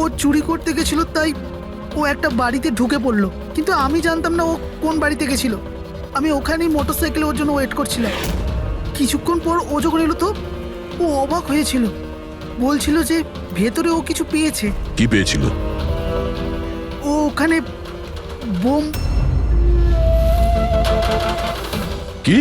ও চুরি করতে গেছিল, তাই ও একটা বাড়িতে ঢুকে পড়লো, কিন্তু আমি জানতাম না ও কোন বাড়িতে গেছিল। আমি ওখানেই মোটরসাইকেলে ওর জন্য ওয়েট করছিলাম। কিছুক্ষণ পর ও যখন এলো তো ও অবাক হয়েছিল, বলছিল যে ভেতরে ও কিছু পেয়েছে। কি পেয়েছিল? ও ওখানে বোম। কি?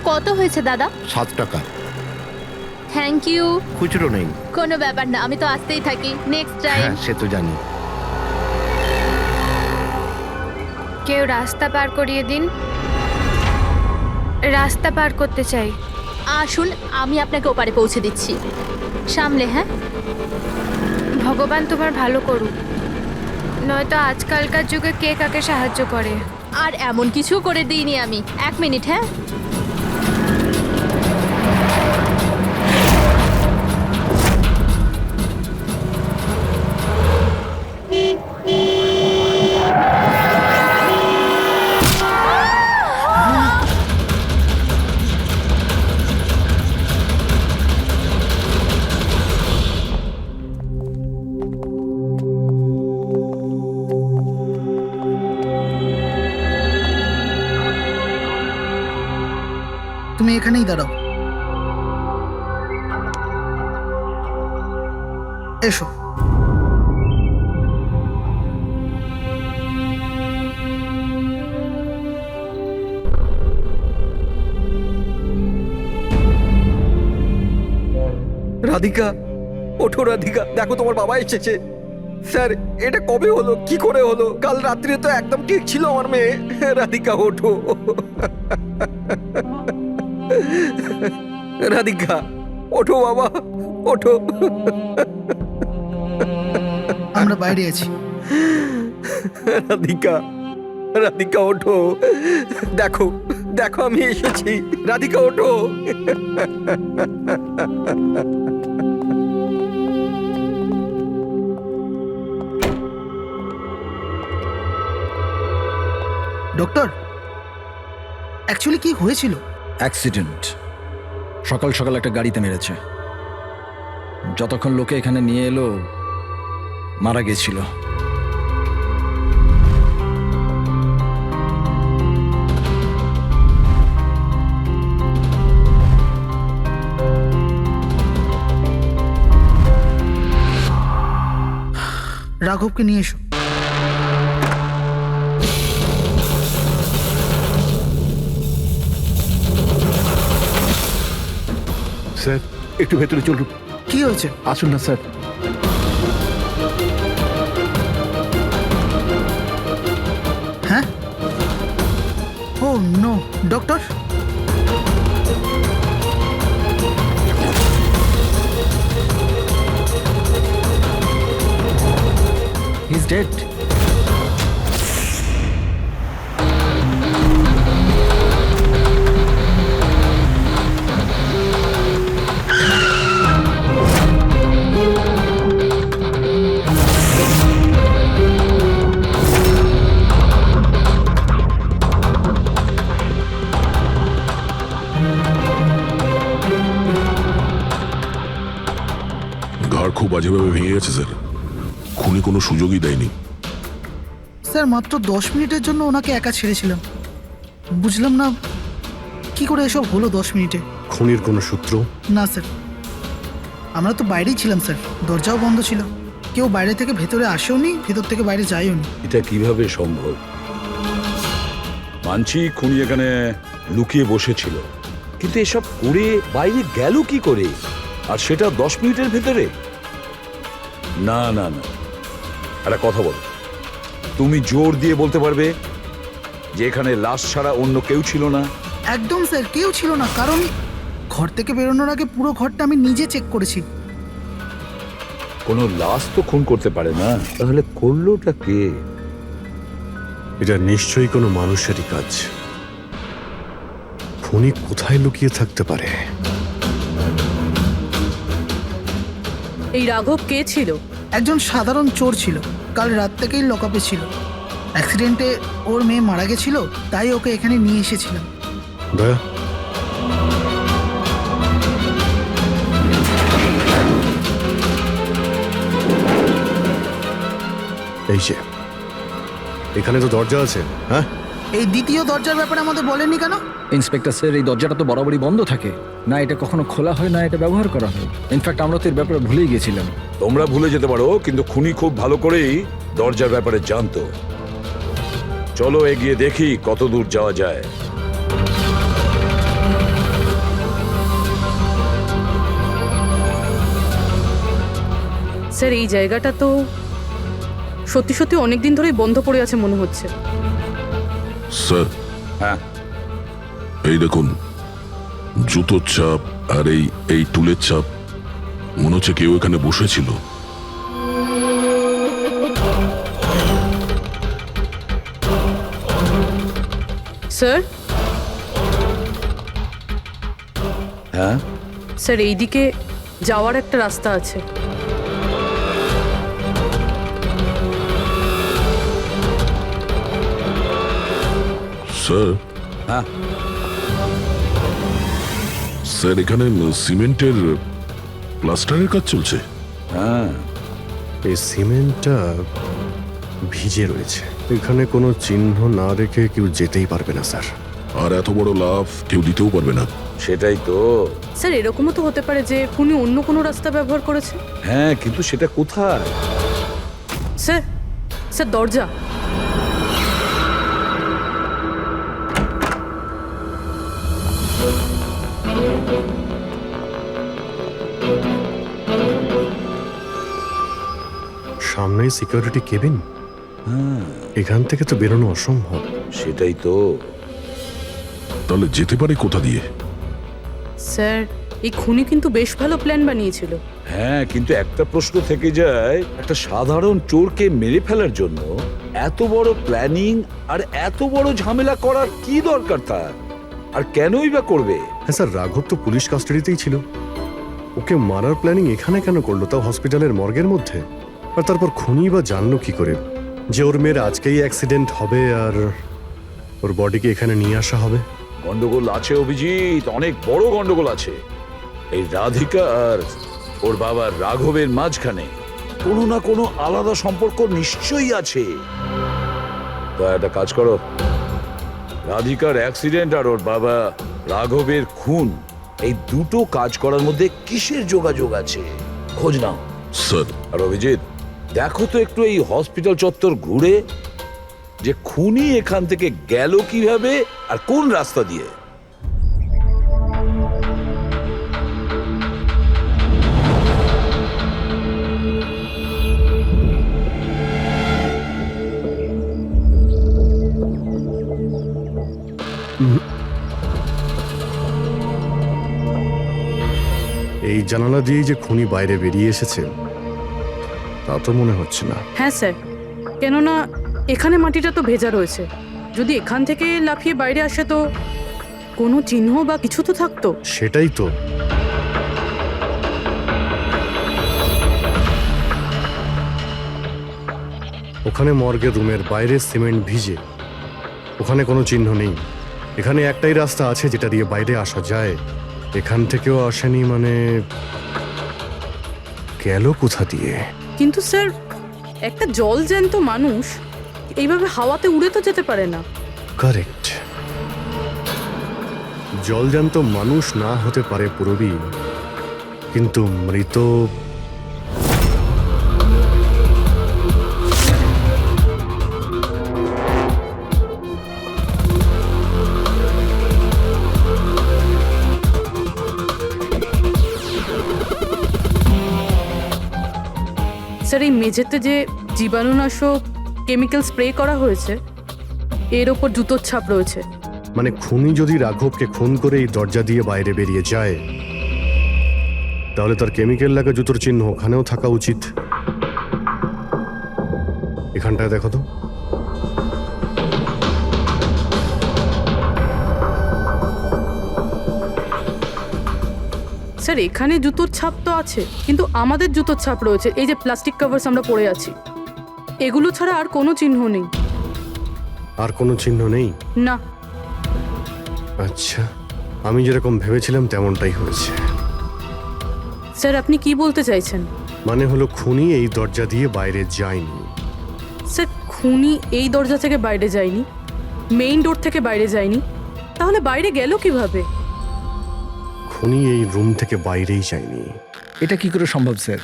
কত হয়েছে দাদা? 7 টাকা। Thank you. খুচরো নেই। কোনো ব্যাপার না, আমি তো আসতেই থাকি। Next time. হ্যাঁ, সে তো জানি। কেউ রাস্তা পার করিয়ে দিন, রাস্তা পার করতে চাই। আসুন, আমি আপনাকে ওপারে পৌঁছে দিচ্ছি। সামলে, হ্যাঁ? ভগবান তোমার ভালো করুক, নয়তো আজকালকার যুগে কে কাকে সাহায্য করে। আর এমন কিছু করে দিইনি আমি। 1 মিনিট, হ্যাঁ? তুমি এখানেই দাঁড়াও। এসো। রাধিকা, ওঠো রাধিকা, দেখো তোমার বাবা এসেছে। স্যার, এটা কবে হলো, কি করে হলো? কাল রাত্রে তো একদম ঠিক ছিল আমার মেয়ে। রাধিকা, ওঠো। রাধিকা, ওঠো বাবা, ওঠো। আমরা বাইরে আছি। রাধিকা, রাধিকা ওঠো। দেখো, দেখো আমি এসেছি। রাধিকা, ওঠো। ডক্টর, অ্যাকচুয়ালি কি হয়েছিল? অ্যাক্সিডেন্ট। সকাল সকাল একটা গাড়িতে মেরেছে। যতক্ষণ লোকে এখানে নিয়ে এলো মারা গেছিল। রাঘবকে নিয়ে এসো। স্যার, একটু ভেতরে চলুন। কি হয়েছে? আসুন না স্যার। হ্যাঁ? Oh no, doctor. He is dead. খুব বাজেভাবে ভেঙে গেছে স্যার। খুনি কোনো সুযোগই দেয়নি। স্যার, মাত্র 10 মিনিটের জন্য ওনাকে একা ছেড়েছিলাম। বুঝলাম না কি করে এসব হলো 10 মিনিটে। খুনির কোনো সূত্র? না স্যার, আমরা তো বাইরেই ছিলাম স্যার, দরজাও বন্ধ ছিল। কেউ বাইরে থেকে ভেতরে আসেও নি, ভেতর থেকে বাইরে যায়ও নি। এটা কিভাবে সম্ভব? মানছি খুনি এখানে লুকিয়ে বসেছিল, কিন্তু এসব করে বাইরে গেল কি করে, আর সেটা 10 মিনিটের ভেতরে? না না না, একটা কথা বল, তুমি জোর দিয়ে বলতে পারবে যে এখানে লাশ ছাড়া অন্য কেউ ছিল না? একদম স্যার, কেউ ছিল না, কারণ ঘর থেকে বেরোনোর আগে পুরো ঘরটা আমি নিজে চেক করেছি। কোনো লাশ তো খুন করতে পারে না, তাহলে করলোটা কে? এটা নিশ্চয়ই কোনো মানুষেরই কাজ। খুনি কোথায় লুকিয়ে থাকতে পারে? এই রাঘব কে ছিল? একজন সাধারণ চোর ছিল, কাল রাত থেকেই লকআপে ছিল। অ্যাক্সিডেন্টে ওর মেয়ে মারা গেছিল, তাই ওকে এখানে নিয়ে এসেছিলাম। দয়া, এই যে এখানে তো দরজা আছে। হ্যাঁ, এই দ্বিতীয় দরজার ব্যাপারে আমাদের বলেননি কেন? ইন্সপেক্টর স্যার, এই দরজাটা তো বরাবরই বন্ধ থাকে, না এটা কখনো খোলা হয় না এটা ব্যবহার করা হয়। ইনফ্যাক্ট আমরা তো এর ব্যাপারে ভুলেই গেছিলাম। তোমরা ভুলে যেতে পারো, কিন্তু খুনি খুব ভালো করেই দরজার ব্যাপারে জানতো। চলো এগিয়ে দেখি কত দূর যাওয়া যায়। স্যার এই জায়গাটা তো সত্যি সত্যি অনেকদিন ধরেই বন্ধ পড়ে আছে মনে হচ্ছে। স্যার, হ্যাঁ, এই দেখুন, জুতোর ছাপ আর এই টুলের ছাপ, মনে হচ্ছে কেউ এখানে বসেছিল। স্যার, হ্যাঁ, স্যার এইদিকে যাওয়ার একটা রাস্তা আছে। স্যার, হ্যাঁ, স্যার এখানে সিমেন্টের প্লাস্টারের কাজ চলছে। হ্যাঁ, এই সিমেন্টটা ভিজে রয়েছে। এখানে কোনো চিহ্ন না রেখে কেউ যেতেই পারবে না স্যার। আর এত বড় লাভ কেউ দিতেও পারবে না। সেটাই তো। স্যার এরকমও তো হতে পারে যে খুনি অন্য কোনো রাস্তা ব্যবহার করেছে। হ্যাঁ, কিন্তু সেটা কোথায়? স্যার, স্যার দরজা। সামনেই সিকিউরিটি কেবিন, এখান থেকে তো বেরোনো অসম্ভব। সেটাই তো। তাহলে যেতে পারে কোথা দিয়ে? স্যার এই খুনি কিন্তু বেশ ভালো প্ল্যান বানিয়েছিল। হ্যাঁ, কিন্তু একটা প্রশ্ন থেকে যায়, একটা সাধারণ চোরকে মেরে ফেলার জন্য এত বড় প্ল্যানিং আর এত বড় ঝামেলা করার কি দরকার তার? আর কেনই বা করবে? হ্যাঁ স্যার, রাঘব তো পুলিশ কাস্টাডিতেই ছিল। ওকে মারার প্ল্যানিং এখানে কেন করলো, তাও হসপিটালের মর্গের মধ্যে? আর তারপর খুনি বা জানলো কি করে যে ওর মেয়ের আজকেই অ্যাক্সিডেন্ট হবে আর ওর বডিকে এখানে নিয়ে আসা হবে? গন্ডগোল আছে অভিজিৎ, অনেক বড় গন্ডগোল আছে। এই রাধিকা আর ওর বাবার রাঘবের মাঝখানে কোনো না কোনো আলাদা সম্পর্ক নিশ্চয়ই আছে। তা একটা কাজ করো, রাধিকার অ্যাক্সিডেন্ট আর ওর বাবা রাঘবের খুন, এই দুটো কাজ করার মধ্যে কিসের যোগাযোগ আছে খোঁজ নাও। স্যার, আর অভিজিৎ, দেখো তো একটু এই হসপিটাল চত্বর ঘুরে যে খুনি এখান থেকে গেল কিভাবে আর কোন রাস্তা দিয়ে। এই জানালা দিয়েই যে খুনি বাইরে বেরিয়ে এসেছে তা তো মনে হচ্ছে না। হ্যাঁ স্যার, কেননা এখানে মাটিটা তো ভেজা রয়েছে। যদি এখান থেকে লাফিয়ে বাইরে আসে তো কোনো চিহ্ন বা কিছু তো থাকতো। সেটাই তো। ওখানে মর্গের রুমের বাইরে সিমেন্ট ভিজে, ওখানে কোনো চিহ্ন নেই। এখানে একটাই রাস্তা আছে যেটা দিয়ে বাইরে আসা যায়। এখান থেকেও আসেনি, মানে গেল কোথা দিয়ে? কিন্তু স্যার একটা জল জ্যান্ত মানুষ এইভাবে হাওয়াতে উড়ে তো যেতে পারে না। কারেক্ট। জলজান্ত মানুষ না হতে পারে পুরবী, কিন্তু মৃত স্যার এই মেঝেতে যে জীবাণুনাশক কেমিক্যাল স্প্রে করা হয়েছে এর ওপর জুতোর ছাপ রয়েছে। মানে খুনি যদি রাঘবকে খুন করে এই দরজা দিয়ে বাইরে বেরিয়ে যায় তাহলে তার কেমিক্যাল লাগা জুতোর চিহ্ন ওখানেও থাকা উচিত। এখানটায় দেখো তো। স্যার এখানে জুতোর ছাপ তো আছে, কিন্তু আমাদের জুতোর ছাপ রয়েছে। এই যে প্লাস্টিক কভার্স আমরা পরে আছি, এগুলো ছাড়া আর কোনো চিহ্ন নেই। আর কোনো চিহ্ন নেই? না। আচ্ছা, আমি যেরকম ভেবেছিলাম তেমনটাই হয়েছে। স্যার আপনি কি বলতে চাইছেন? মানে হলো খুনি এই দরজা দিয়ে বাইরে যায়নি। স্যার খুনি এই দরজা থেকে বাইরে যায়নি, মেইন ডোর থেকে বাইরে যায়নি, তাহলে বাইরে গেল কিভাবে? খুনি এই রুম থেকে বাইরেই যায়নি। এটা কি করে সম্ভব স্যার?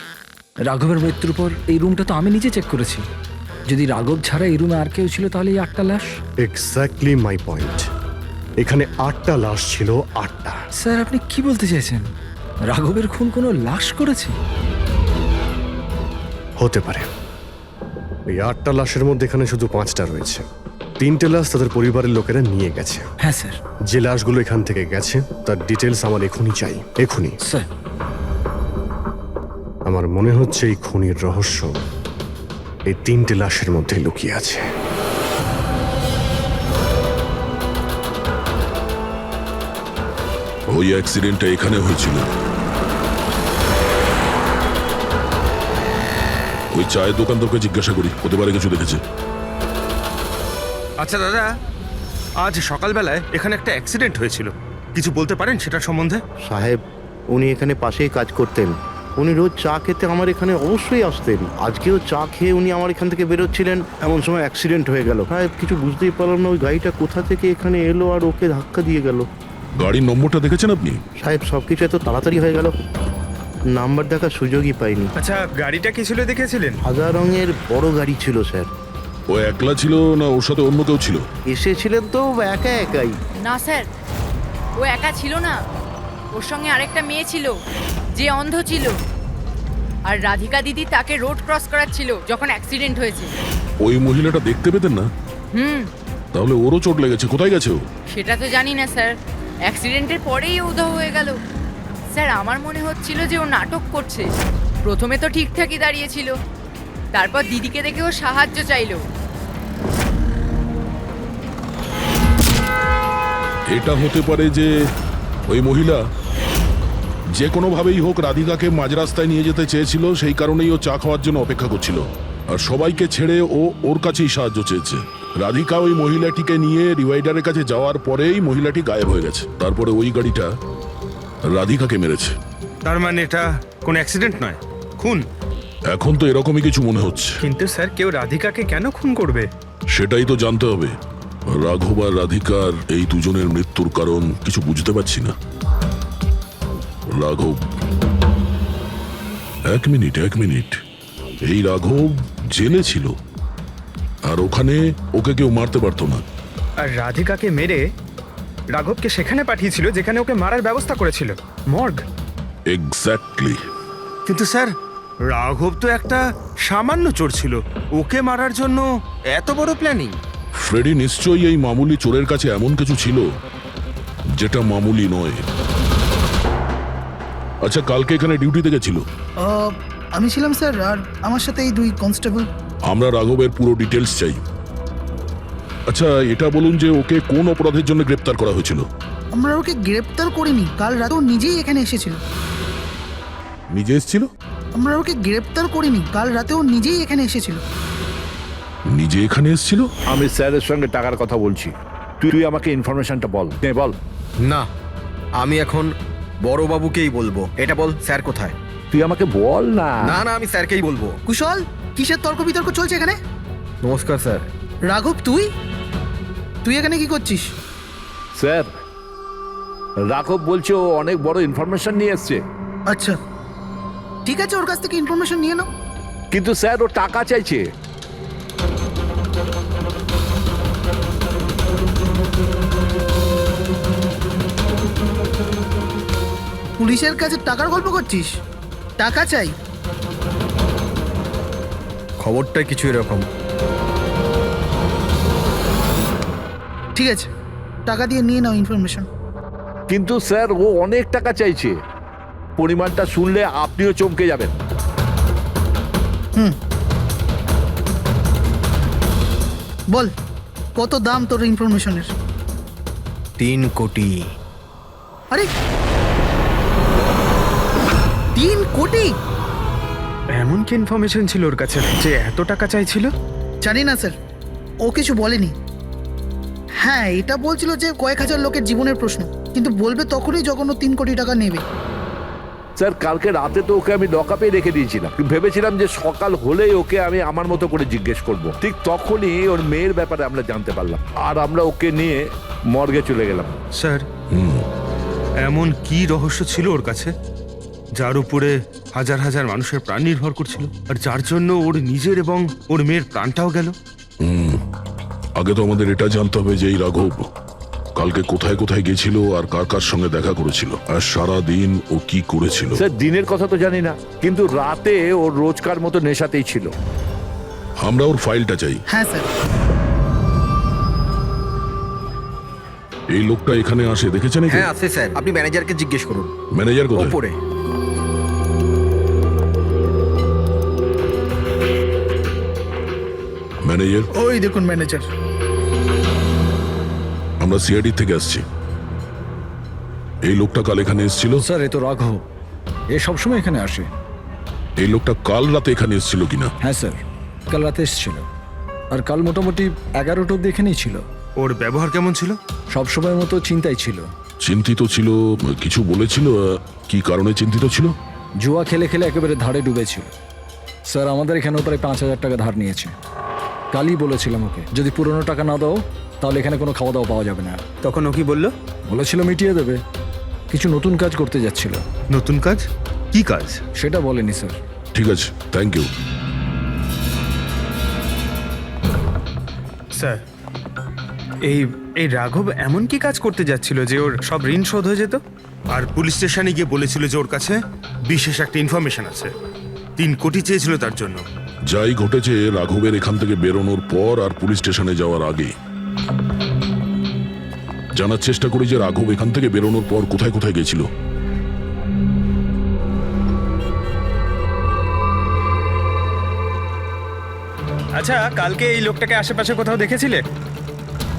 রাঘবের মৃত্যুর পর এই রুমটা তো আমি নিজে চেক করেছি। যদি রাঘব ছাড়া এই রুমে আর কেউ ছিল তাহলে এই 8টা লাশ। Exactly my point. এখানে 8টা লাশ ছিল, 8টা। স্যার আপনি কি বলতে চাইছেন? রাঘবের খুন কোনো লাশ করেছে? হতে পারে। এই 8টা লাশের মধ্যে এখানে শুধু 5টা রয়েছে। 3টে লাশ তাদের পরিবারের লোকেরা নিয়ে গেছে। হ্যাঁ স্যার। যে লাশগুলো এখান থেকে গেছে তার ডিটেলস আমার এখনই চাই, এখনই। স্যার আমার মনে হচ্ছে এই খুনির রহস্য এই 3টে লাশের মধ্যে লুকিয়ে আছে। ওই অ্যাক্সিডেন্টটা এখানে হয়েছিল। ওই চায়ের দোকানদারকে জিজ্ঞাসা করি, হতে পারে কিছু দেখেছে। আচ্ছা দাদা, আজ সকালবেলায় এখানে একটা অ্যাক্সিডেন্ট হয়েছিল, কিছু বলতে পারেন সেটার সম্বন্ধে? সাহেব, উনি এখানে পাশেই কাজ করতেন। উনি রোজ চা খেতে আমার এখানে অবশ্যই আসতেন। আজকেও চা খেয়ে উনি আমার এখান থেকে বেরোচ্ছিলেন, এমন সময় অ্যাক্সিডেন্ট হয়ে গেল। সাহেব কিছু বুঝতেই পারলাম না ওই গাড়িটা কোথা থেকে এখানে এলো আর ওকে ধাক্কা দিয়ে গেল। গাড়ির নম্বরটা দেখেছেন আপনি? সাহেব সবকিছু এত তাড়াতাড়ি হয়ে গেল, নাম্বার দেখার সুযোগই পাইনি। আচ্ছা, গাড়িটা কি ছিল দেখেছিলেন? সাদা রঙের বড় গাড়ি ছিল স্যার। ও একলা ছিল না ওর সাথে অন্য কেউ ছিল? এসেছিলেন তো একা একাই। না স্যার, ও একা ছিল না, ওর সঙ্গে আরেকটা মেয়ে ছিল যে অন্ধ ছিল, আর রাধিকা দিদি তাকে রোড ক্রস করাচ্ছিল যখন অ্যাক্সিডেন্ট হয়েছে। ওই মহিলাটা দেখতে পেতেন না? তাহলে ওরও চোট লেগেছে। কোথায় গেছে ও? সেটা তো জানি না স্যার, অ্যাক্সিডেন্টের পরেই ও উধাও হয়ে গেল। স্যার আমার মনে হচ্ছিল যে ও নাটক করছে। প্রথমে তো ঠিকঠাকই দাঁড়িয়েছিল, তারপর দিদিকে দেখে ও সাহায্য চাইলো। এটা হতে পারে যে ওই মহিলা যে কোনোভাবেই হোক রাধিকাকে মাঝ রাস্তায় নিয়ে যেতে চেয়েছিল, সেই কারণেই ও চা খাওয়ার জন্য অপেক্ষা করছিল, আর সবাইকে ছেড়ে ও ওর কাছেই সাহায্য চেয়েছে। রাধিকা ওই মহিলাটিকে নিয়ে ডিভাইডারের কাছে যাওয়ার পরেই মহিলাটি গায়েব হয়ে গেছে। তারপরে ওই গাড়িটা রাধিকাকে মেরেছে। তার মানে এটা কোনো অ্যাক্সিডেন্ট নয়, খুন? এখন তো এরকমই কিছু মনে হচ্ছে। কিন্তু স্যার, কেউ রাধিকাকে কেন খুন করবে? সেটাই তো জানতে হবে। রাঘব আর রাধিকার এই দুজনের মৃত্যুর কারণ কিছু বুঝতে পারছি না। রাঘব, এক মিনিট, এই রাঘব জেলে ছিল, আর ওখানে ওকে কেউ মারতে পারতো না। আর রাধিকাকে মেরে রাঘবকে সেখানে পাঠিয়েছিল যেখানে ওকে মারার ব্যবস্থা করেছিল, মর্গ। এক্স্যাক্টলি। কিন্তু স্যার, রাঘব তো একটা সামান্য চোর ছিল, ওকে মারার জন্য এত বড় প্ল্যানিং? ফ্রেডি নিশ্চয়ই এই মামুলি চোরের কাছে এমন কিছু ছিল যেটা মামুলি নয়। আচ্ছা, কালকে এখানে ডিউটিতে গেছিল? আমি ছিলাম স্যার, আর আমার সাথে এই 2 কনস্টেবল। আমরা রাঘবের পুরো ডিটেলস চাই। আচ্ছা, এটা বলুন যে ওকে কোন অপরাধের জন্য গ্রেপ্তার করা হয়েছিল? আমরা ওকে গ্রেপ্তার করিনি, কাল রাতে ও নিজেই এখানে এসেছিল। নিজে এসেছিল? আমরা ওকে গ্রেপ্তার করিনি, কাল রাতে ও নিজেই এখানে এসেছিল। নিজে এখানে এসেছিল? আমি স্যারের সঙ্গে টাকার কথা বলছি, তুই আমাকে ইনফরমেশনটা বল। বল। না, আমি এখন বড়বাবুকেই বলবো। এটা বল, স্যার কোথায়? তুই আমাকে বল না। না, আমি স্যারকেই বলবো। কুশল, কিসের তর্ক বিতর্ক চলছে এখানে? নমস্কার স্যার। রাঘব, তুই এখানে কি করছিস? স্যার, রাঘব বলছে ও অনেক বড় ইনফরমেশন নিয়ে এসছে। আচ্ছা, ঠিক আছে, ওর কাছ থেকে ইনফরমেশন নিয়ে নাও। কিন্তু স্যার ও টাকা চাইছে। পুলিশের কাছে টাকার গল্প করছিস? টাকা চাই? খবরটা কিছু এরকম। ঠিক আছে, টাকা দিয়ে নিয়ে নাও ইনফরমেশন। কিন্তু স্যার ও অনেক টাকা চাইছে, পরিমাণটা শুনলে আপনিও চমকে যাবেন। বল, কত দাম তোর ইনফরমেশনের? 3 কোটি। আরে 3 কোটি? এমন কি ইনফরমেশন ছিল ওর কাছে যে এত টাকা চাইছিল? জানি না স্যার, ও কিছু বলেনি। হ্যাঁ, এটা বলছিল যে কয়েক হাজার লোকের জীবনের প্রশ্ন, কিন্তু বলবে তখনই যখন ও 3 কোটি টাকা নেবে। স্যার কালকে রাতে তো ওকে আমি লকআপে রেখে দিয়েছিলাম, ভেবেছিলাম যে সকাল হলেই ওকে আমি আমার মতো করে জিজ্ঞেস করব। ঠিক তখনই ওর মেয়ের ব্যাপারে আমরা জানতে পারলাম, আর আমরা ওকে নিয়ে মর্গে চলে গেলাম। স্যার, এমন কি রহস্য ছিল ওর কাছে যার উপরে হাজার হাজার মানুষের প্রাণ নির্ভর করছিল, আর যার জন্য ওর নিজের এবং ওর মেয়ের প্রাণটাও গেল? আগে তো আমাদের এটা জানতে হবে যে এই রাঘব কালকে কোথায় কোথায় গেছিল আর কার কার সঙ্গে দেখা করেছিল, আর সারা দিন ও কি করেছিল। স্যার দিনের কথা তো জানি না, কিন্তু রাতে ওর রোজকার মতো নেশাতেই ছিল। আমরা ওর ফাইলটা চাই। হ্যাঁ স্যার। এই লোকটা এখানে আসে দেখেছেন? হ্যাঁ আছে স্যার, আপনি ম্যানেজারকে জিজ্ঞেস করুন। ম্যানেজার কোথায়? উপরে। ম্যানেজার? ওই দেখুন ম্যানেজার। আমরা সিআইডি থেকে আসছি। এই লোকটা কাল এখানে এসেছিল? স্যার এ তো রাঘব, এ সবসময় এখানে আসে। এই লোকটা কাল রাতে এখানে এসেছিল কিনা? হ্যাঁ স্যার, কাল রাতে এসেছিল, আর কাল মোটামুটি 11টা অব্দি এখানেই ছিল। ওর ব্যবহার কেমন ছিল? সবসময়ের মতো চিন্তাই ছিল। চিন্তিত ছিল? কিছু বলেছিল? কি কারণে চিন্তিত ছিল? জুয়া খেলে খেলে একেবারে ধারে ডুবেছিল স্যার। আমাদের এখানেও প্রায় 5,000 টাকা ধার নিয়েছে। কালই বলেছিলাম ওকে, যদি পুরনো টাকা না দাও তাহলে এখানে কোনো খাওয়া দাওয়া পাওয়া যাবে না। তখন ও কি বললো? বলেছিল মিটিয়ে দেবে, কিছু নতুন কাজ করতে যাচ্ছিল। নতুন কাজ? কি কাজ? সেটা বলেনি স্যার। ঠিক আছে, থ্যাংক ইউ। স্যার, এই রাঘব এমন কি কাজ করতে যাচ্ছিল যে ওর সব ঋণ শোধ হয়ে যেত? আর পুলিশ স্টেশনে গিয়ে বলেছিল যে ওর কাছে বিশেষ একটা ইনফরমেশন আছে, 3 কোটি চেয়েছিল তার জন্য। যাই ঘটেছে রাঘবের এখান থেকে বেরোনোর পর আর পুলিশ স্টেশনে যাওয়ার আগে জানার চেষ্টা করি যে রাঘব এখান থেকে বেরোনোর পর কোথায় কোথায় গেছিল। আচ্ছা, কালকে এই লোকটাকে আশেপাশে কোথাও দেখেছিলে?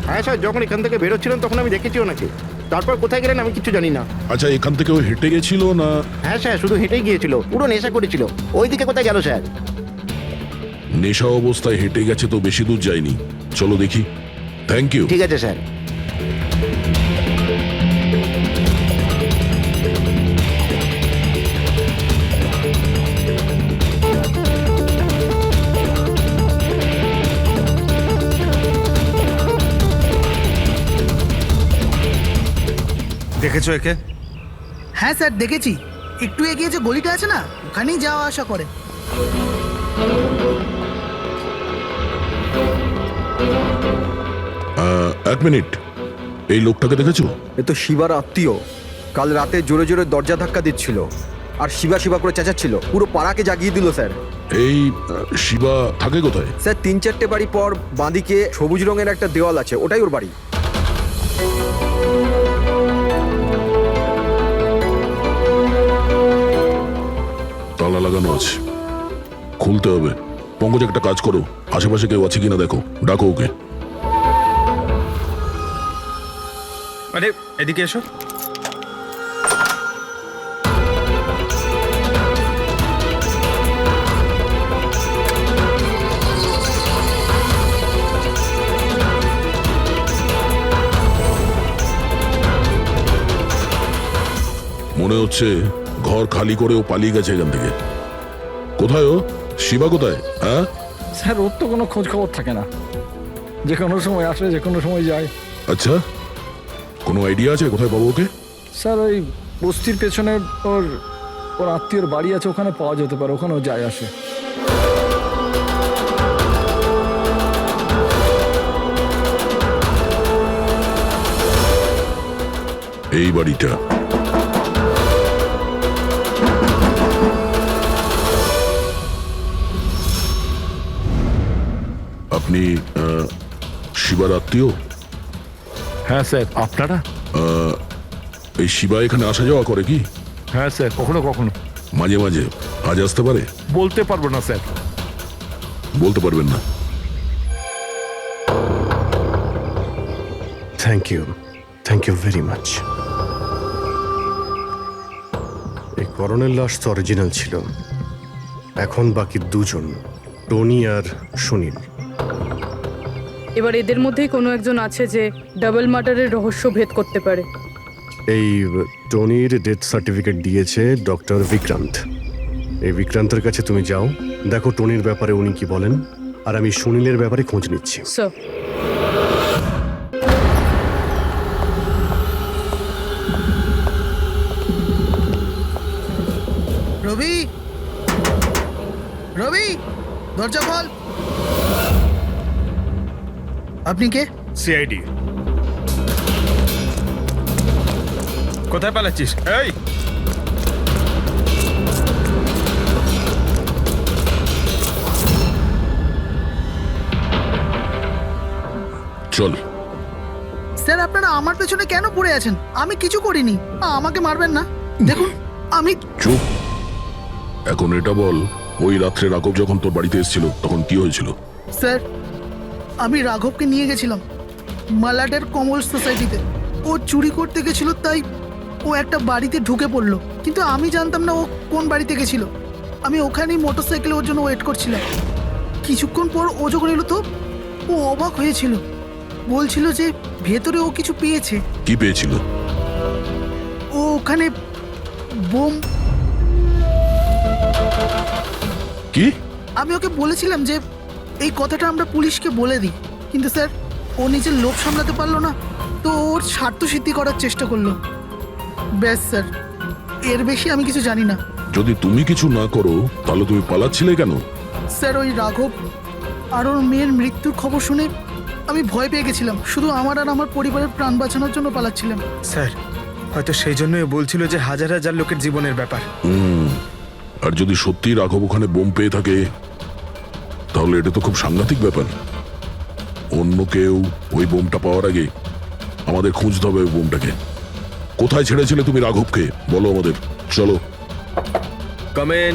হ্যাঁ স্যার, যখন এখান থেকে বেরোচ্ছিলেন তখন আমি দেখেছি ওনাকে। তারপর কোথায় গেলেন আমি কিছু জানি না। আচ্ছা, এখান থেকে ও হেঁটে গেছিল না? হ্যাঁ স্যার, শুধু হেঁটেই গিয়েছিল, পুরো নেশা করেছিল। ওইদিকে কোথায় গেল স্যার? নেশা অবস্থায় হেঁটে গেছে তো বেশি দূর যায়নি। চলো দেখি। Thank you. ঠিক আছে স্যার। দেখেছো একে? হ্যাঁ স্যার দেখেছি, একটু এগিয়ে যে গলিটা আছে না, ওখানেই যাওয়া আসা করে। এক মিনিট, এই লোকটাকে দেখেছো? এ তো শিবার আত্মীয়। কাল রাতে জোরে জোরে দরজা ধাক্কা দিচ্ছিল আর শিবা শিবা করে চেঁচাচ্ছিল, পুরো পাড়াকে জাগিয়ে দিল স্যার। এই শিবা থাকে কোথায়? স্যার 3-4টে বাড়ি পর বাঁদিকে সবুজ রঙের একটা দেওয়াল আছে, ওটাই ওর বাড়ি। তালা লাগানো আছে, খুলতে হবে। পঙ্কজ একটা কাজ করো, আশেপাশে কেউ আছে কিনা দেখো, ডাকো ওকে। আরে এদিকে এসো। মনে হচ্ছে ঘর খালি করে ও পালিয়ে গেছে এখান থেকে। কোথায় ও? শিবা কোথায়? হ্যাঁ স্যার, ওর তো কোনো খোঁজ খবর থাকে না, যে কোনো সময় আসে, যে কোনো সময় যায়। আচ্ছা, কোনো আইডিয়া আছে কোথায় পাবো ওকে? স্যার ওই বস্তির পেছনে ওর ওর আত্মীয়র বাড়ি আছে, ওখানে পাওয়া যেতে পারে, ওখানেও যায় আসে। এই বাড়িটা আপনি শিবার আত্মীয়? হ্যাঁ স্যার। আপনারা? এই শিবা এখানে আসা যাওয়া করে কি? হ্যাঁ স্যার, কখনো কখনো। মাঝে মাঝে? আজ আসতে পারে? বলতে পারবো না স্যার। বলতে পারবেন না? Thank you very much. এই করণের লাশ তো অরিজিনাল ছিল, এখন বাকি দুজন, টনি আর সুনীল। এবার এদের মধ্যেই কোনো একজন আছে যে ডাবল মার্ডারের রহস্য ভেদ করতে পারে। এই টনির ডেথ সার্টিফিকেট দিয়েছে ডক্টর বিক্রান্ত। এই বিক্রান্তের কাছে তুমি যাও, দেখো টনির ব্যাপারে উনি কি বলেন, আর আমি সুনীলের ব্যাপারে খোঁজ নিচ্ছি। স্যার। রবি, রবি, দরজা খোল। আপনি কে? সিআইডি। কোথায় পালাচ্ছিস? এই চল। স্যার, আপনারা আমার পেছনে কেন পড়ে আছেন? আমি কিছু করিনি। আমাকে মারবেন না। দেখুন, আমি চুপ। এখন এটা বল, ওই রাত্রে রাঘব যখন তোর বাড়িতে এসেছিল তখন কি হয়েছিল? স্যার, আমি রাঘবকে নিয়ে গেছিলাম মালাডের কমল সোসাইটিতে। ও চুরি করতে গেছিল, তাই ও একটা বাড়িতে ঢুকে পড়লো, কিন্তু আমি জানতাম না ও কোন বাড়িতে গেছিল। আমি ওখানেই মোটরসাইকেলে ওর জন্য ওয়েট করছিলাম। কিছুক্ষণ পর ও যখন এলো তো ও অবাক হয়েছিল, বলছিল যে ভেতরে ও কিছু পেয়েছে। কি পেয়েছিল? ও ওখানে বোম। কি? আমি ওকে বলেছিলাম যে এই কথাটা আমরা পুলিশকে বলে দিই, কিন্তু স্যার ও নিজের লোভ সামলাতে পারলো না, তো ওর স্বার্থ সিদ্ধি করার চেষ্টা করলো। ব্যাস স্যার, এর বেশি আমি কিছু জানি না। যদি তুমি কিছু না করো তাহলে তুমি পালাচ্ছিলে কেন? স্যার, ওই রাঘব আর ওর মেয়ের মৃত্যুর খবর শুনে আমি ভয় পেয়ে গেছিলাম। শুধু আমার আর আমার পরিবারের প্রাণ বাঁচানোর জন্য পালাচ্ছিলাম। স্যার, হয়তো সেই জন্যই বলছিল যে হাজার হাজার লোকের জীবনের ব্যাপার। আর যদি সত্যি রাঘব ওখানে বোম পেয়ে থাকে তাহলে এটা তো খুব সাংঘাতিক ব্যাপার। অন্য কেউ ওই বোমটা পাওয়ার আগে আমাদের খুঁজতে হবে ওই বোমটাকে। কোথায় ছেড়েছিলে তুমি রাঘবকে? বলো আমাদের। চলো। কমেন।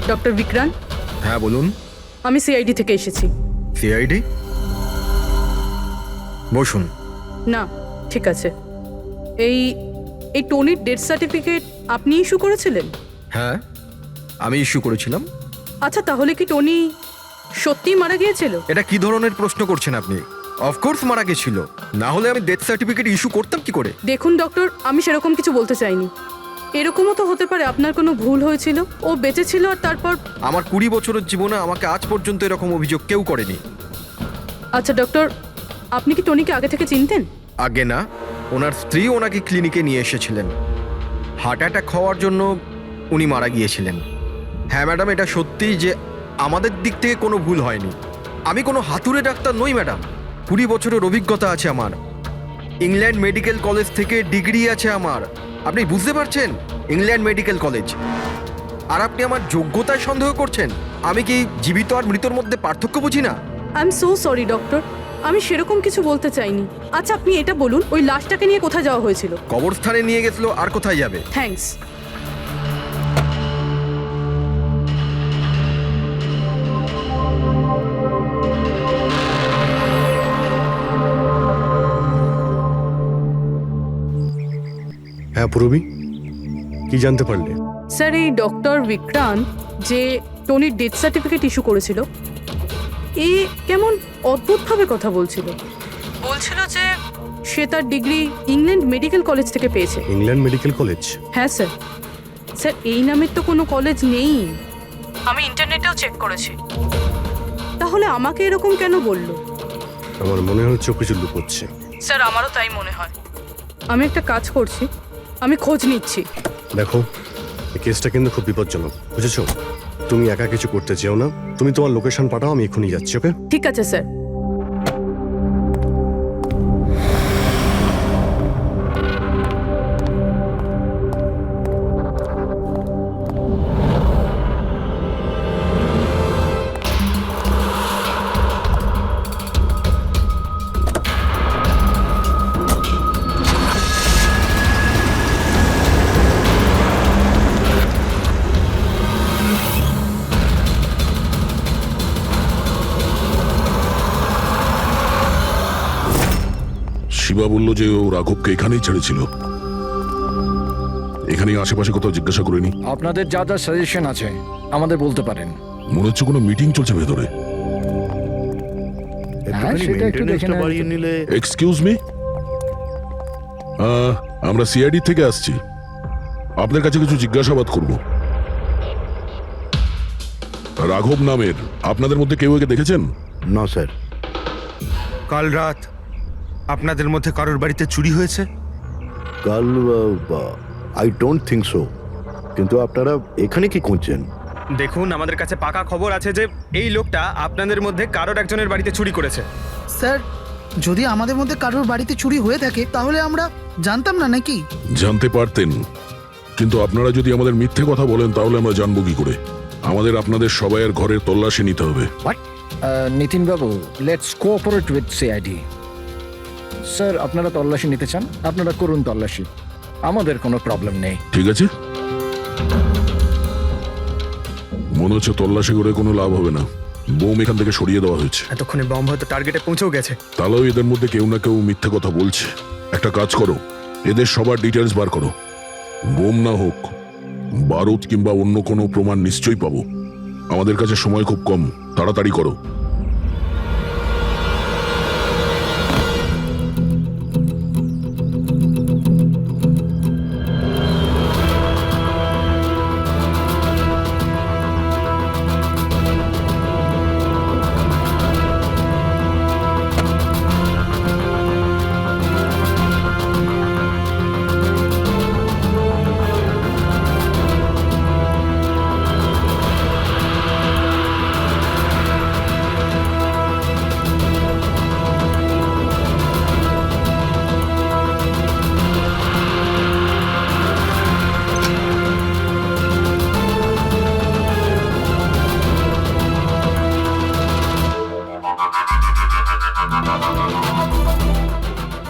ডক্টর বিক্রান্ত। হ্যাঁ বলুন। আমি সিআইডি থেকে এসেছি। সিআইডি? বসুন। না, ঠিক আছে। এই এই টনির ডেথ সার্টিফিকেট আপনি ইস্যু করেছিলেন? হ্যাঁ, আমি ইস্যু করেছিলাম। আচ্ছা, তাহলে কি টনি সত্যিই মারা গিয়েছিল? এটা কি ধরনের প্রশ্ন করছেন আপনি? অফকোর্স মারা গেছিল, না হলে আমি ডেথ সার্টিফিকেট ইস্যু করতাম কি করে? দেখুন ডক্টর, আমি সেরকম কিছু বলতে চাইনি। এরকমও তো হতে পারে আপনার কোনো ভুল হয়েছিল, ও বেঁচে ছিল আর তারপর। আমার 20 বছরের জীবনে আমাকে আজ পর্যন্ত এরকম অভিযোগ কেউ করেনি। আচ্ছা ডক্টর, আপনি কি টনিকে আগে থেকে চিনতেন? আগে না, ওনার স্ত্রী ওনাকে ক্লিনিকে নিয়ে এসেছিলেন। হার্ট অ্যাটাক হওয়ার জন্য উনি মারা গিয়েছিলেন। হ্যাঁ ম্যাডাম, এটা সত্যি যে আমাদের দিক থেকে কোনো ভুল হয়নি। আমি কোনো হাতুড়ে ডাক্তার নই ম্যাডাম। 20 বছরের অভিজ্ঞতা আছে আমার। ইংল্যান্ড মেডিকেল কলেজ থেকে ডিগ্রি আছে আমার। আপনি বুঝতে পারছেন? England medical college. আর আপনি আমার যোগ্যতায় সন্দেহ করছেন? আমি কি জীবিত আর মৃতর মধ্যে পার্থক্য বুঝি না? I am so sorry doctor, আমি সেরকম কিছু বলতে চাইনি। আচ্ছা, আপনি এটা বলুন, ওই লাশটাকে নিয়ে কোথায় যাওয়া হয়েছিল? কবরস্থানে নিয়ে গেছিল, আর কোথায় যাবে? থ্যাঙ্কস। হ্যাঁ পূরবী, কি জানতে পারলে? স্যার, এই ডক্টর বিক্রান্ত যে টনির ডেথ সার্টিফিকেট ইস্যু করেছিল, এ কেমন অদ্ভুতভাবে কথা বলছিল। বলছিল যে সে তার ডিগ্রি ইংল্যান্ড মেডিকেল কলেজ থেকে পেয়েছে। England medical college? হ্যাঁ স্যার। স্যার, এই নামের তো কোনো কলেজ নেই। আমি ইন্টারনেটেও চেক করেছি। তাহলে আমাকে এরকম কেন বলল? আমার মনে হচ্ছে ও কিছু লুকোচ্ছে। স্যার, আমারও তাই মনে হয়। আমি একটা কাজ করছি, আমি খোঁজ নিচ্ছি। দেখো, এই কেসটা কিন্তু খুব বিপজ্জনক, বুঝেছো? তুমি একা কিছু করতে চেও না, তুমি তোমার লোকেশন পাঠাও, আমি এখনই যাচ্ছি। ওকে? ঠিক আছে স্যার। শিবা বলল যে ও রাঘবকে এখানেই ছেড়েছিল। এখানেই আশেপাশে কোথাও জিজ্ঞাসা করিনি? আপনাদের যা যা সাজেশন আছে আমাদের বলতে পারেন। মনে হচ্ছে কোনো মিটিং চলছে ভেতরে। একটুখানি সেটা একটু দেখে মেনটেনেন্সটা নেওয়া বাড়িয়ে যেত। নিলে। এক্সকিউজ মি, আমরা সিআইডি থেকে আসছি, আপনার কাছে কিছু জিজ্ঞাসাবাদ করব। রাঘব নামের আপনাদের মধ্যে কেউ একে দেখেছেন? না স্যার। কাল রাত আপনাদের মধ্যে কারোর বাড়িতে চুরি হয়েছে? কাল আই ডোন্ট থিঙ্ক সো। কিন্তু আপনারা এখানে কি খুঁজছেন? দেখুন, আমাদের কাছে পাকা খবর আছে যে এই লোকটা আপনাদের মধ্যে কারোর একজনের বাড়িতে চুরি করেছে। স্যার, যদি আমাদের মধ্যে কারোর বাড়িতে চুরি হয়ে থাকে তাহলে আমরা জানতাম না নাকি? জানতে পারতেন, কিন্তু আপনারা যদি আমাদের মিথ্যে কথা বলেন তাহলে আমরা জানবো কি করে? আমাদের আপনাদের সবাইয়ের ঘরের তল্লাশি নিতে হবে। নিতিন বাবু, let's cooperate with CID. Sir, আপনারা তল্লাশি নিতে চান, আপনারা করুন তল্লাশি, আমাদের কোনো প্রবলেম নেই। ঠিক আছে, মনে হচ্ছে তল্লাশি করে কোনো লাভ হবে না। বোম এখান থেকে সরিয়ে দেওয়া হয়েছে। এতক্ষণে বম হয়তো টার্গেটে পৌঁছেও গেছে। তাহলেও এদের মধ্যে কেউ না কেউ মিথ্যে কথা বলছে। একটা কাজ করো, এদের সবার ডিটেলস বার করো। বোম না হোক, বারুদ কিংবা অন্য কোনো প্রমাণ নিশ্চয়ই পাবো। আমাদের কাছে সময় খুব কম, তাড়াতাড়ি করো।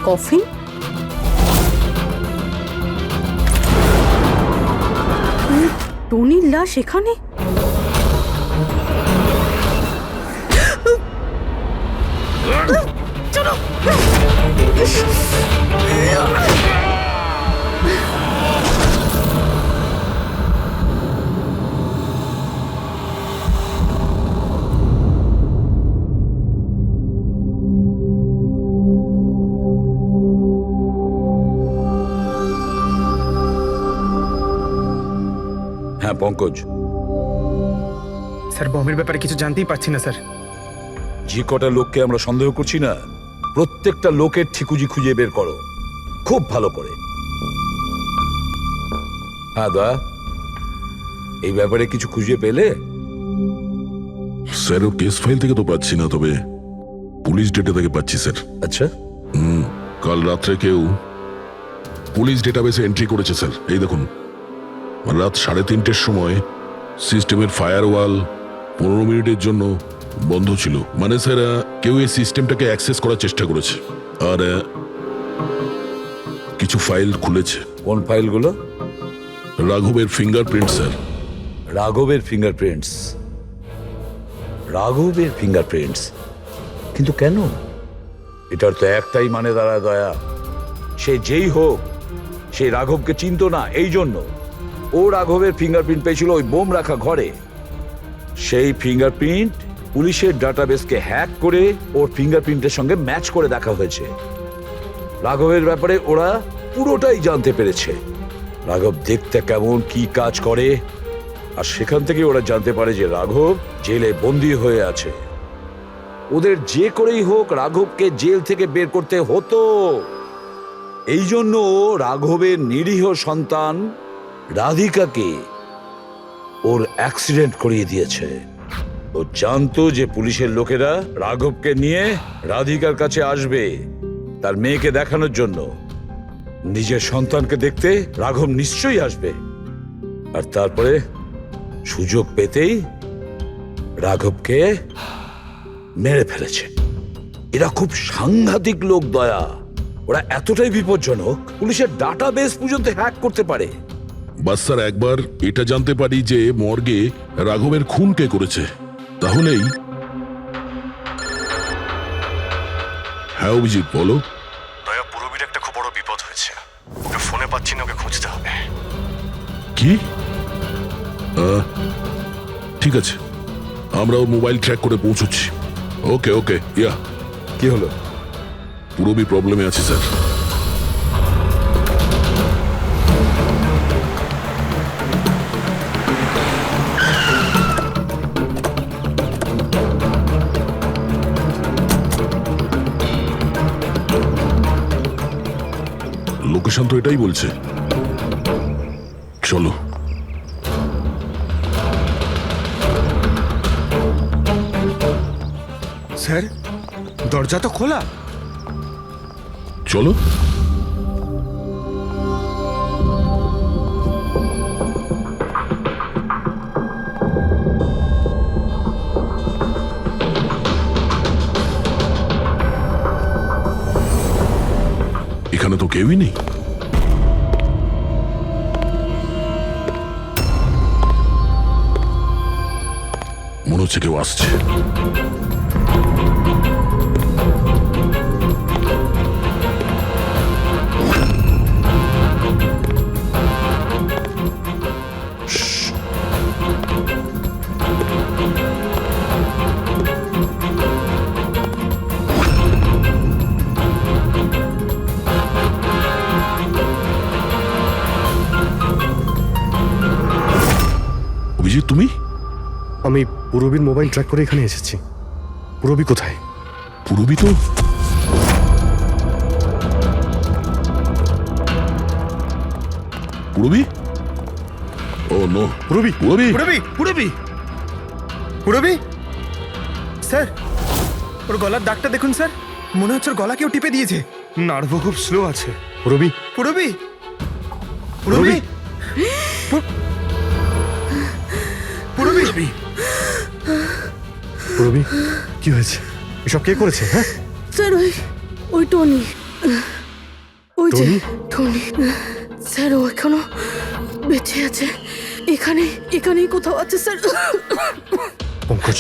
কফিন? টনির লাশ এখানে? হ্যাঁ পঙ্কজ, স্যার, বমের ব্যাপারে কিছু জানতেই পারছি না স্যার। যে কটা লোককে আমরা সন্দেহ করছি না, প্রত্যেকটা লোকের ঠিকুজি খুঁজে বের করো খুব ভালো করে। হ্যাঁ দা, এই ব্যাপারে কিছু খুঁজে পেলে? স্যার, ও কেস ফাইল থেকে তো পাচ্ছি না, তবে পুলিশ ডেটা থেকে পাচ্ছি স্যার। আচ্ছা, কাল রাত্রে কেউ পুলিশ ডেটাবেসে এন্ট্রি করেছে স্যার। এই দেখুন, রাত 3:30টার সময় সিস্টেমের ফায়ারওয়াল 15 মিনিটের জন্য বন্ধ ছিল। মানে স্যার, কেউ এই সিস্টেমটাকে অ্যাক্সেস করার চেষ্টা করেছে আর কিছু ফাইল খুলেছে। কোন ফাইলগুলো? রাঘবের ফিঙ্গারপ্রিন্ট স্যার। রাঘবের ফিঙ্গারপ্রিন্টস? রাঘবের ফিঙ্গারপ্রিন্টস? কিন্তু কেন? এটার তো একটাই মানে দাঁড়ায় দয়া, সে যেই হোক সেই রাঘবকে চিনতো না, এই জন্য ও রাঘবের ফিঙ্গারপ্রিন্ট পেয়েছিল ওই বোম রাখা ঘরে। সেই ফিঙ্গারপ্রিন্ট পুলিশের ডাটাবেসকে হ্যাক করে ওর ফিঙ্গারপ্রিন্টের সঙ্গে ম্যাচ করে দেখা হয়েছে। রাঘবের ব্যাপারে ওরা পুরোটাই জানতে পেরেছে, রাঘব দেখতে কেমন, কি কাজ করে, আর সেখান থেকে ওরা জানতে পারে যে রাঘব জেলে বন্দী হয়ে আছে। ওদের যে করেই হোক রাঘবকে জেল থেকে বের করতে হতো। এই জন্য ও রাঘবের নিরীহ সন্তান রাধিকাকে ওর অ্যাক্সিডেন্ট করিয়ে দিয়েছে। ও জানতো যে পুলিশের লোকেরা রাঘবকে নিয়ে রাধিকার কাছে আসবে তার মেয়েকে দেখানোর জন্য। নিজের সন্তানকে দেখতে রাঘব নিশ্চয়ই আসবে, আর তারপরে সুযোগ পেতেই রাঘবকে মেরে ফেলেছে। এরা খুব সাংঘাতিক লোক দয়া। ওরা এতটাই বিপজ্জনক, পুলিশের ডাটাবেস পর্যন্ত হ্যাক করতে পারে। বাস স্যার, একবার এটা জানতে পারি যে মর্গে রাঘবের খুন কে করেছে, তাহলেই। হ্যাঁ অভিজিৎ, বলো। দয়া, পুরবীর একটা খুব বড় বিপদ হয়েছে। ওকে ফোনে পাচ্ছি না, ওকে খুঁজতে হবে। কি? ঠিক আছে, আমরা ওর মোবাইল ট্র্যাক করে পৌঁছচ্ছি। ওকে ওকে, ইয়া। কি হলো? পুরবী প্রবলেমে আছে স্যার। লোকেশন তো এটাই বলছে। চলো। স্যার, দরজা তো খোলা। চলো। এখানে তো কেউই নেই। মনে হচ্ছে কেউ আসছে। অভিজিৎ, তুমি? আমি পুরবীর মোবাইল ট্র্যাক করে এখানে এসেছি। পুরবী কোথায়? পুরবী তো পুরবী? ও নো, পুরবী, পুরবী, পুরবী, পুরবী, পুরবী। স্যার, ওর গলার দাগটা দেখুন স্যার, মনে হচ্ছে ওর গলা কেউ টিপে দিয়েছে। নার্ভ খুব স্লো আছে। পুরবী, পুরবী, পুরবী, পুরবী। পুরবী, কি হয়েছে? এসব কে করেছে? হ্যাঁ স্যার, ওই টনি, ওই যে টনি? টনি। স্যার, ও এখনো বেঁচে আছে। এখানেই কোথাও আছে স্যার। পঙ্কজ,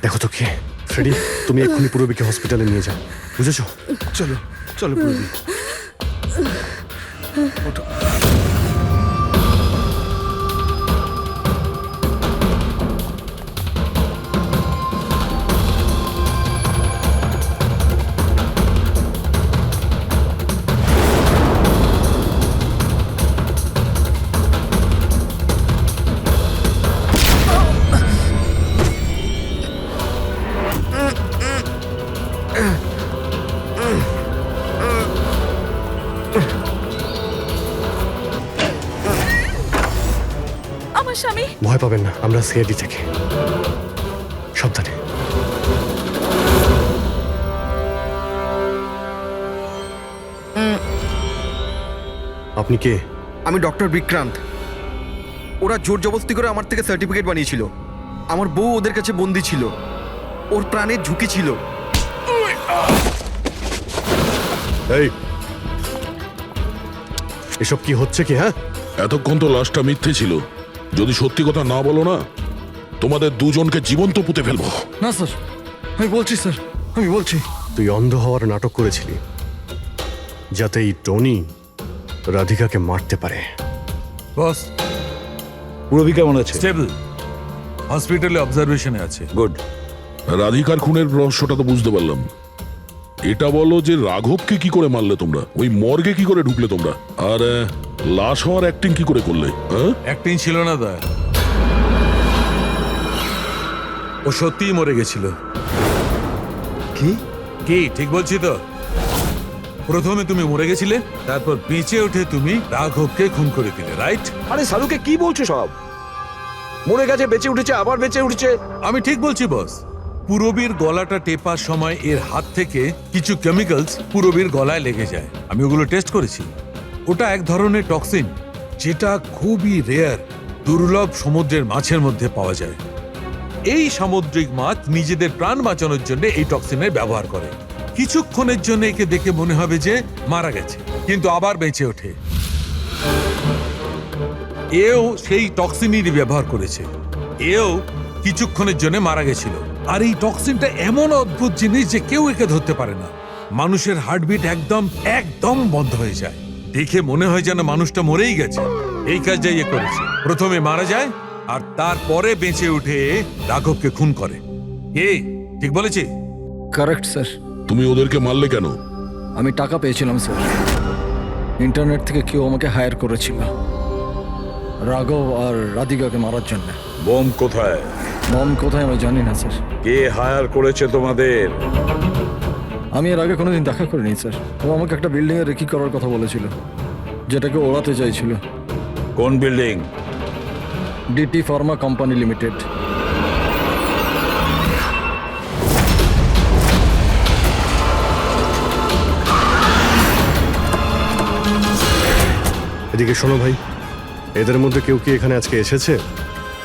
দেখো তো কে। ফ্রেডি, তুমি এক্ষুনি পুরবীকে হসপিটালে নিয়ে যাও, বুঝেছো? চলো চলো পুরবী। আমার স্বামী। ভয় পাবেন না, আমরা সিআইডি থেকে। সাবধানে। আপনি কে? আমি ডক্টর বিক্রান্ত। ওরা জোর জবরদস্তি করে আমার থেকে সার্টিফিকেট বানিয়েছিল। আমার বউ ওদের কাছে বন্দি ছিল, ওর প্রাণের ঝুঁকি ছিল। এই, এসব কি হচ্ছে কি? হ্যাঁ, এতক্ষণ তো লাশটা মিথ্যে ছিল। যদি সত্যি কথা না বলো না, তোমাদের দুজনকে জীবন্ত পুঁতে ফেলবো। না স্যার, আমি বলছি স্যার, আমি বলছি। তুই অন্ধ হওয়ার নাটক করেছিলি যাতে এই টনি রাধিকাকে মারতে পারে। বস, পুরবী কেমন আছে? স্টেবল, হসপিটালে অবজারভেশনে আছে। গুড। রাধিকার খুনের রহস্যটা তো বুঝতে পারলাম। এটা বলো যে রাঘবকে কি করে মারলে তোমরা, ওই মর্গে কি করে ঢুকলে তোমরা, আর লাশ হওয়ার অ্যাক্টিং কি করে করলে? অ্যাক্টিং ছিল না দা, ও সত্যিই মরে গেছিল। কি কি ঠিক বলছি তো? প্রথমে তুমি মরে গেছিলে, তারপর বেঁচে উঠে তুমি রাঘবকে খুন করে দিলে, রাইট? আরে সালুকে কি বলছো সব? মরে গেছে, বেঁচে উঠেছে, আবার বেঁচে উঠেছে। আমি ঠিক বলছি বস। পুরবীর গলাটা টেপার সময় এর হাত থেকে কিছু কেমিক্যালস পুরবীর গলায় লেগে যায়। আমি ওগুলো টেস্ট করেছি। ওটা এক ধরনের টক্সিন, যেটা খুবই রেয়ার, দুর্লভ সমুদ্রের মাছের মধ্যে পাওয়া যায়। এই সামুদ্রিক মাছ নিজেদের প্রাণ বাঁচানোর জন্য এই টক্সিনের ব্যবহার করে। কিছুক্ষণের জন্য একে দেখে মনে হবে যে মারা গেছে, কিন্তু আবার বেঁচে ওঠে। এও সেই টক্সিনেরই ব্যবহার করেছে। এও কিছুক্ষণের জন্য মারা গেছিল। আর এই টক্সিনটা এমন অদ্ভুত জিনিস যে কেউ একে ধরতে পারে না। মানুষের হার্টবিট একদম বন্ধ হয়ে যায়। দেখে মনে হয় যেন মানুষটা মরেই গেছে। এই কাজটাই এ করেছে। প্রথমে মারা যায় আর তারপরে বেঁচে উঠে রাঘবকে খুন করে। ঠিক বলেছি? Correct sir. তুমি ওদেরকে মারলে কেন? আমি টাকা পেয়েছিলাম স্যার। ইন্টারনেট থেকে কেউ আমাকে হায়ার করেছিল রাঘব আর রাধিকাকে মারার জন্য। বোম কোথায়? বম কোথায় আমি জানি না স্যার। কে হায়ার করেছে তোমাদের? আমি এর আগে কোনোদিন দেখা করিনি স্যার। ও আমাকে একটা বিল্ডিংয়ে রেকি করার কথা বলেছিল, যেটাকে ওড়াতে চাইছিল। কোন building? DT pharma company limited. এদিকে শোনো ভাই, এদের মধ্যে কেউ কি এখানে আজকে এসেছে?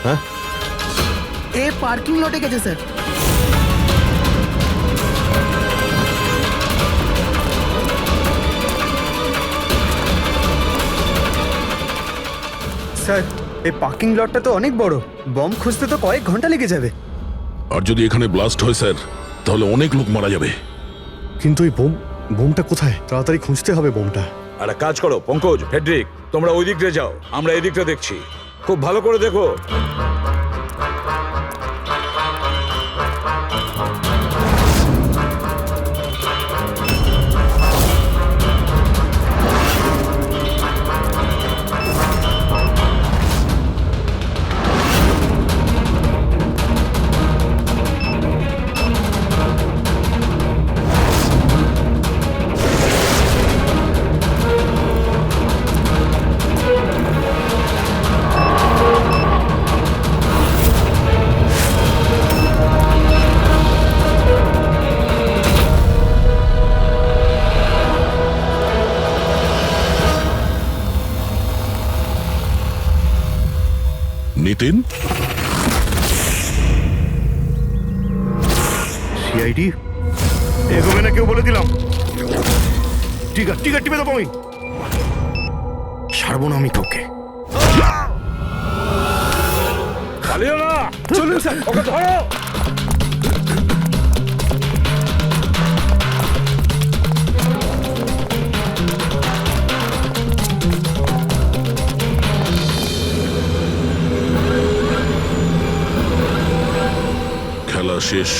হ্যাঁ, এ পার্কিং লটে গেছে স্যার। স্যার, এই পার্কিং লটটা তো অনেক বড়। বম খুঁজতে তো কয়েক ঘন্টা লেগে যাবে। আর যদি এখানে ব্লাস্ট হয় স্যার, তাহলে অনেক লোক মারা যাবে। কিন্তু এই বোমটা কোথায়? তাড়াতাড়ি খুঁজতে হবে বোমটা। একটা কাজ করো পঙ্কজ, ফেডরিক, তোমরা ওই দিকটা যাও, আমরা এই দিকটা দেখছি। খুব ভালো করে দেখো। নিতিন, সিআইডি এগোবে না কেউ বলে দিলাম। ঠিক আছে টিপে দেবো আমি। ছাড়বো না আমি তোকে। পালিও না। চলুন স্যার, ওকে ধরো। খেলা শেষ।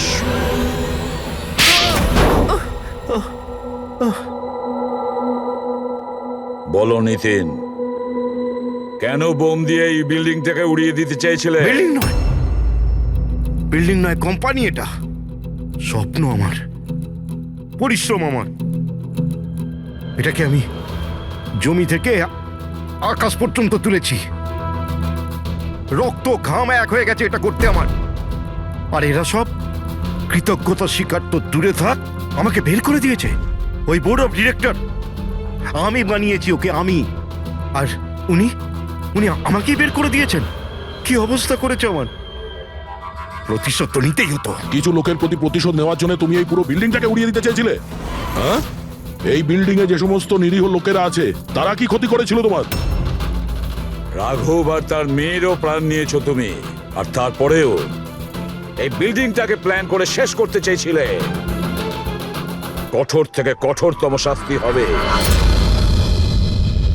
বলো নিতিন, কেন বোম দিয়ে এই বিল্ডিংটাকে উড়িয়ে দিতে চাইছিলে? বিল্ডিং নয় কোম্পানি। এটা স্বপ্ন আমার, পরিশ্রম আমার। এটাকে আমি জমি থেকে আকাশ পর্যন্ত তুলেছি। রক্ত ঘাম এক হয়ে গেছে এটা করতে আমার। আর এরা সব কৃতজ্ঞতা স্বীকার তো দূরে থাক, আমাকে বের করে দিয়েছে। ওই বোর্ড অফ ডিরেক্টর আমি বানিয়েছি ওকে, আমি। আর উনি আমাকেই বের করে দিয়েছেন। কি অবস্থা করেছে আমার। প্রতিশোধ তো নিতেই হতো। কিছু লোকের প্রতি প্রতিশোধ নেওয়ার জন্য তুমি এই পুরো বিল্ডিংটাকে উড়িয়ে দিতে চেয়েছিলে? হ্যাঁ, এই বিল্ডিং এ যে সমস্ত নিরীহ লোকেরা আছে, তারা কি ক্ষতি করেছিল তোমার? রাঘব আর তার মেয়েরও প্রাণ নিয়েছো তুমি, আর তারপরেও এই বিল্ডিংটাকে প্ল্যান করে শেষ করতে চেয়েছিলে। কঠোর থেকে কঠোরতম শাস্তি হবে।